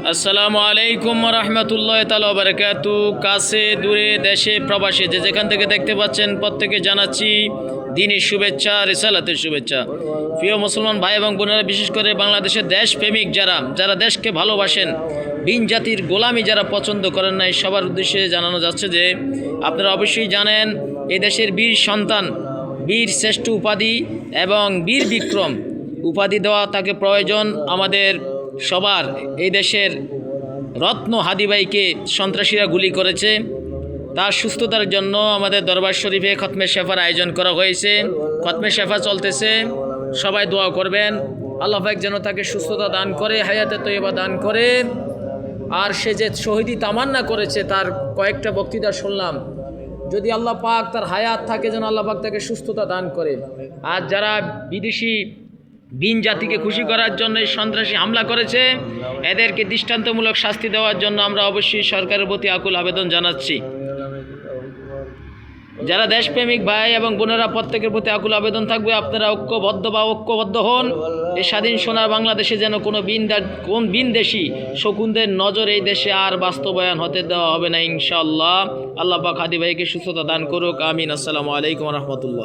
আসসালামু আলাইকুম রহমতুল্লাহ তাআলা ওয়া বারাকাতু। কাছে দূরে দেশে প্রবাসে যে যেখান থেকে দেখতে পাচ্ছেন প্রত্যেকে জানাচ্ছি দিনের শুভেচ্ছা, রিসালাতের শুভেচ্ছা। প্রিয় মুসলমান ভাই এবং বোনেরা, বিশেষ করে বাংলাদেশের দেশপ্রেমিক যারা দেশকে ভালোবাসেন, বিন জাতির গোলামি যারা পছন্দ করেন নাই, সবার উদ্দেশ্যে জানানো যাচ্ছে যে আপনারা অবশ্যই জানেন এই দেশের বীর সন্তান, বীর শ্রেষ্ঠ উপাধি এবং বীর বিক্রম উপাধি দেওয়া তাকে প্রয়োজন। আমাদের সবার এই দেশের রত্ন হাদি ভাইকে সন্ত্রাসীরা গুলি করেছে, তার সুস্থতার জন্য আমাদের দরবার শরীফে খতমে শেফার আয়োজন করা হয়েছে। খতমে শেফা চলতেছে, সবাই দোয়া করবেন আল্লাহ পাক যেন তাকে সুস্থতা দান করে, হায়াতে তৈয়বা দান করে। আর সে যে শহীদি তামান্না করেছে, তার কয়েকটা বক্তৃতা শুনলাম, যদি আল্লাহ পাক তার হায়াত থাকে যেন আল্লাহ পাক তাকে সুস্থতা দান করে। আর যারা বিদেশি বিন জাতিকে খুশি করার জন্য সন্ত্রাসী হামলা করেছে, এদেরকে দৃষ্টান্তমূলক শাস্তি দেওয়ার জন্য আমরা অবশ্যই সরকারের প্রতি আকুল আবেদন জানাচ্ছি। যারা দেশপ্রেমিক ভাই এবং বোনেরা, প্রত্যেকের প্রতি আকুল আবেদন থাকবে, আপনারা ঐক্যবদ্ধ হন। এই স্বাধীন সোনার বাংলাদেশে যেন কোন বিনদেশি শকুনদের নজর এই দেশে আর বাস্তবায়ন হতে দেওয়া হবে না ইনশাআল্লাহ। আল্লাহ পাক হাদি ভাইকে সুস্থতা দান করুক, আমিন। আসসালামু আলাইকুম রহমতুল্লাহ।